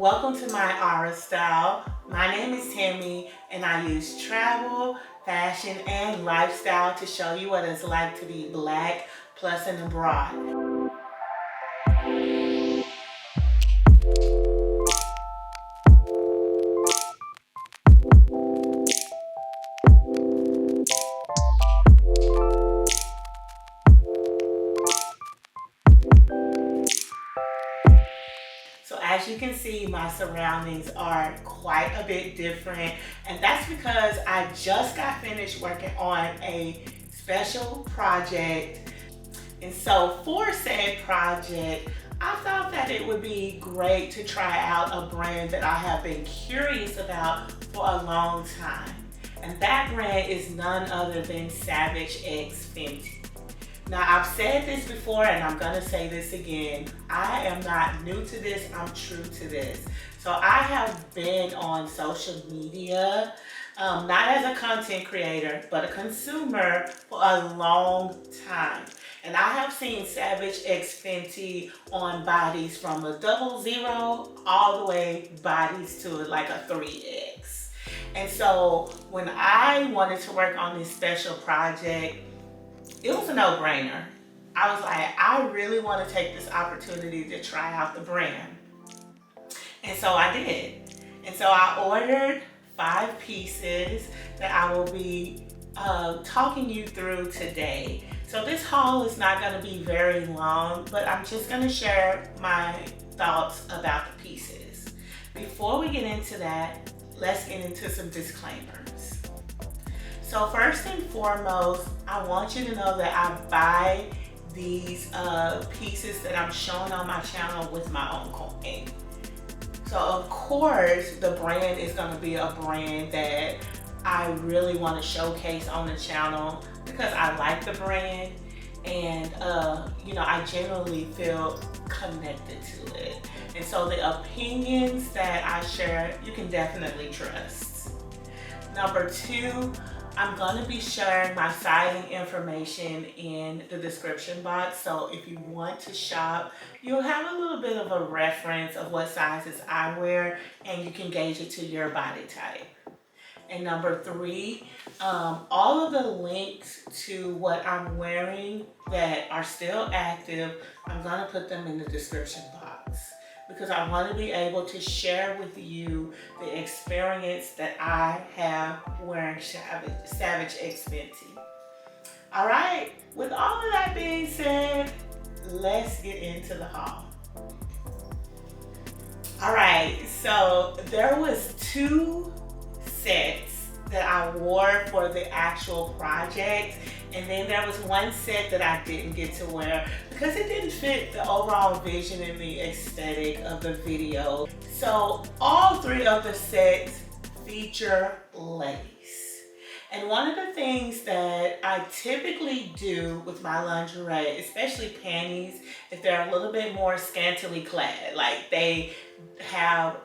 Welcome to my Aura Style. My name is Tammy and I use travel, fashion, and lifestyle to show you what it's like to be Black plus and abroad. So as you can see, my surroundings are quite a bit different, and that's because I just got finished working on a special project. And so for said project, I thought that it would be great to try out a brand that I have been curious about for a long time. And that brand is none other than SavageXFenty. Now, I've said this before and I'm gonna say this again. I am not new to this, I'm true to this. So I have been on social media, not as a content creator, but a consumer for a long time. And I have seen SavageXFenty on bodies from a 00 all the way bodies to like a 3X. And so when I wanted to work on this special project, it was a no-brainer. I was like, I really want to take this opportunity to try out the brand. And so I did. And so I ordered 5 pieces that I will be talking you through today. So this haul is not going to be very long, but I'm just going to share my thoughts about the pieces. Before we get into that, let's get into some disclaimers. So first and foremost, I want you to know that I buy these pieces that I'm showing on my channel with my own coin. So of course, the brand is going to be a brand that I really want to showcase on the channel because I like the brand and I genuinely feel connected to it. And so the opinions that I share, you can definitely trust. Number 2, I'm going to be sharing my sizing information in the description box. So if you want to shop, you'll have a little bit of a reference of what sizes I wear and you can gauge it to your body type. And number 3, all of the links to what I'm wearing that are still active, I'm going to put them in the description box because I want to be able to share with you the experience that I have wearing SavageXFenty. All right, with all of that being said, let's get into the haul. All right, so there was 2 sets that I wore for the actual project, and then there was 1 set that I didn't get to wear because it didn't fit the overall vision and the aesthetic of the video. So all 3 of the sets feature lace. And one of the things that I typically do with my lingerie, especially panties, if they're a little bit more scantily clad, like they have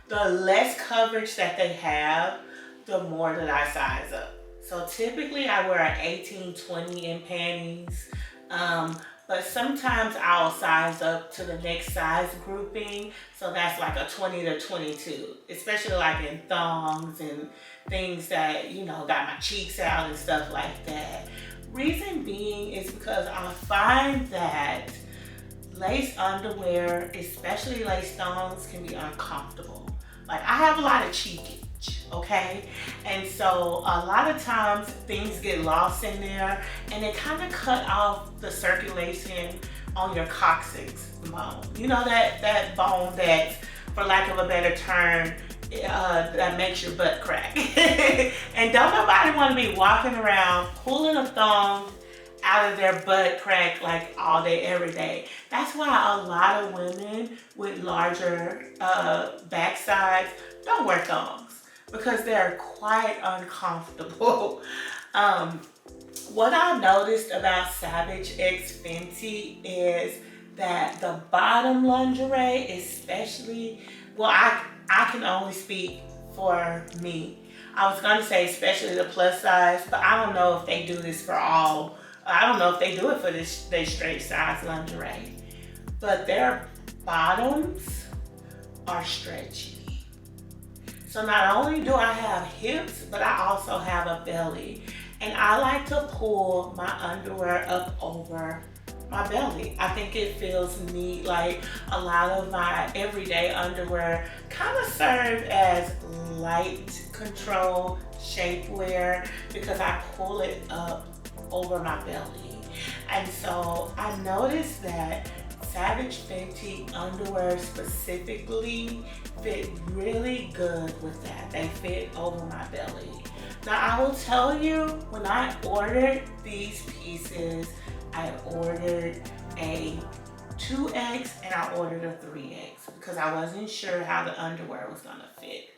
the less coverage that they have, the more that I size up. So typically I wear an 18-20 in panties, but sometimes I'll size up to the next size grouping. So that's like a 20 to 22, especially like in thongs and things that, got my cheeks out and stuff like that. Reason being is because I find that lace underwear, especially lace thongs, can be uncomfortable. Like I have a lot of cheekage, okay? And so a lot of times things get lost in there and it kind of cut off the circulation on your coccyx bone. You know that bone that, for lack of a better term, that makes your butt crack. And don't nobody want to be walking around pulling a thong out of their butt crack like all day, every day. That's why a lot of women with larger backsides don't wear thongs because they're quite uncomfortable. What I noticed about SavageXFenty is that the bottom lingerie, especially, well, I can only speak for me. I was gonna say especially the plus size, but I don't know if they do this for all. I don't know if they do it for they straight size lingerie, but their bottoms are stretchy. So not only do I have hips, but I also have a belly. And I like to pull my underwear up over my belly. I think it feels neat. Like a lot of my everyday underwear kind of serve as light control shapewear because I pull it up over my belly. And so I noticed that SavageXFenty underwear specifically fit really good with that. They fit over my belly. Now I will tell you, when I ordered these pieces, I ordered a 2X and I ordered a 3X because I wasn't sure how the underwear was gonna fit.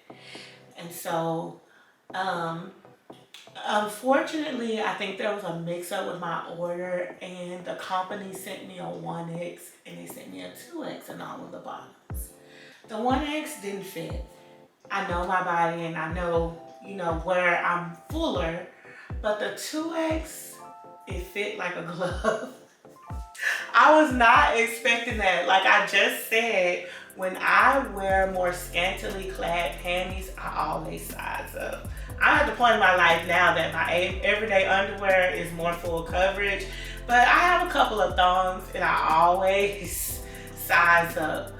And so, unfortunately, I think there was a mix-up with my order, and the company sent me a 1X and they sent me a 2X in all of the bottoms. The 1X didn't fit. I know my body and I know, you know, where I'm fuller, but the 2X, it fit like a glove. I was not expecting that. Like I just said, when I wear more scantily clad panties, I always size up. I'm at the point in my life now that my everyday underwear is more full coverage, but I have a couple of thongs and I always size up.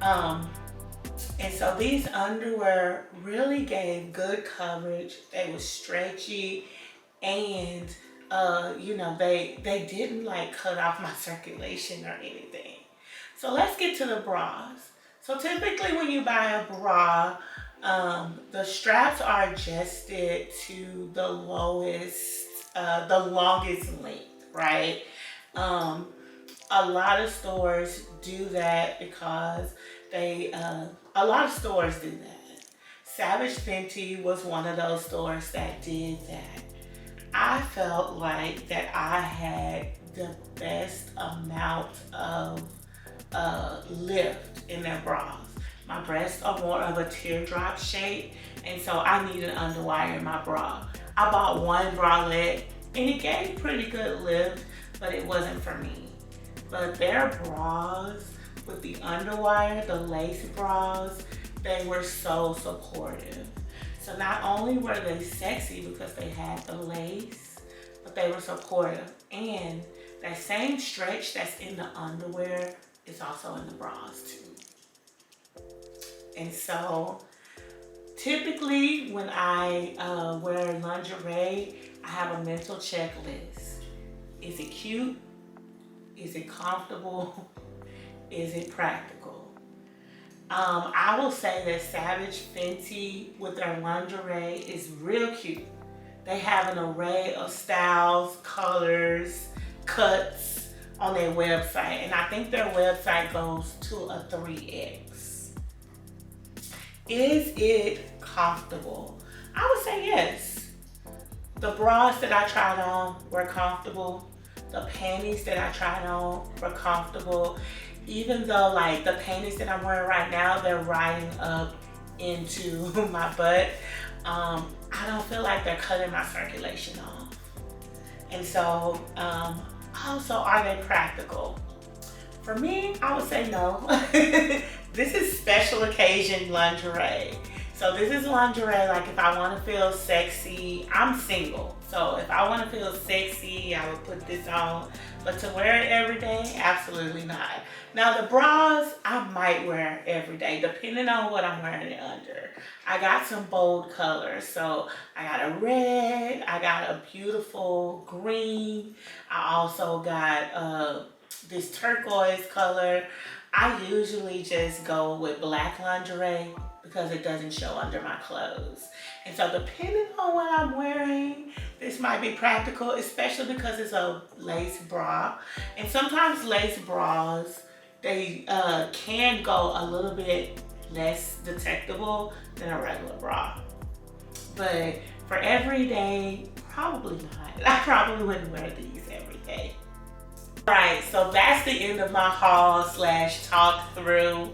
And so these underwear really gave good coverage. They were stretchy and you know, they didn't like cut off my circulation or anything. So let's get to the bras. So typically when you buy a bra, the straps are adjusted to the longest length, right? A lot of stores do that because a lot of stores do that. SavageXFenty was one of those stores that did that. I felt like that I had the best amount of lift in their bras. My breasts are more of a teardrop shape, and so I need an underwire in my bra. I bought one bralette and it gave pretty good lift, but it wasn't for me. But their bras with the underwire, the lace bras, they were so supportive. So not only were they sexy because they had the lace, but they were supportive. And that same stretch that's in the underwear is also in the bras too. And so typically when I wear lingerie, I have a mental checklist. Is it cute? Is it comfortable? Is it practical? I will say that SavageXFenty with their lingerie is real cute. They have an array of styles, colors, cuts on their website, and I think their website goes to a 3X. Is it comfortable? I would say yes. The bras that I tried on were comfortable. The panties that I tried on were comfortable. Even though like the panties that I'm wearing right now, they're riding up into my butt, I don't feel like they're cutting my circulation off. And so also, are they practical? For me, I would say no. This is special occasion lingerie. So this is lingerie, like if I want to feel sexy, I'm single. So if I want to feel sexy, I would put this on. But to wear it every day, absolutely not. Now the bras, I might wear every day, depending on what I'm wearing it under. I got some bold colors. So I got a red, I got a beautiful green. I also got this turquoise color. I usually just go with black lingerie because it doesn't show under my clothes. And so depending on what I'm wearing, this might be practical, especially because it's a lace bra. And sometimes lace bras, they can go a little bit less detectable than a regular bra. But for every day, probably not. I probably wouldn't wear these every day. Alright, so that's the end of my haul / talk through.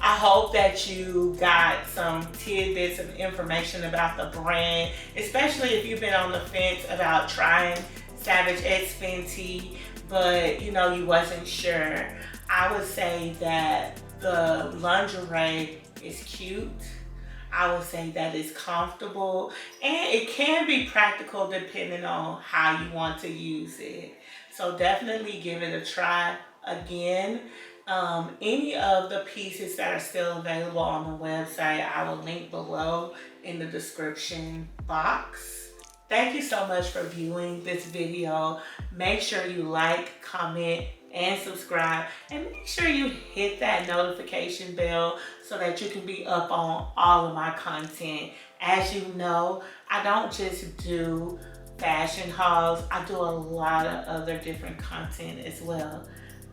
I hope that you got some tidbits of information about the brand, especially if you've been on the fence about trying SavageXFenty, but you know you wasn't sure. I would say that the lingerie It's cute. I would say that it's comfortable, and it can be practical depending on how you want to use it. So definitely give it a try. Again, any of the pieces that are still available on the website, I will link below in the description box. Thank you so much for viewing this video. Make sure you like, comment, and subscribe, and make sure you hit that notification bell so that you can be up on all of my content. As you know, I don't just do fashion hauls, I do a lot of other different content as well.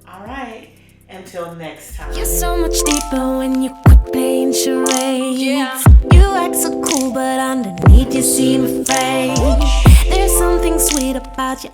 All right, until next time. You're so much deeper when you quit playing charades. Yeah. You act so cool, but underneath you seem afraid. There's something sweet about your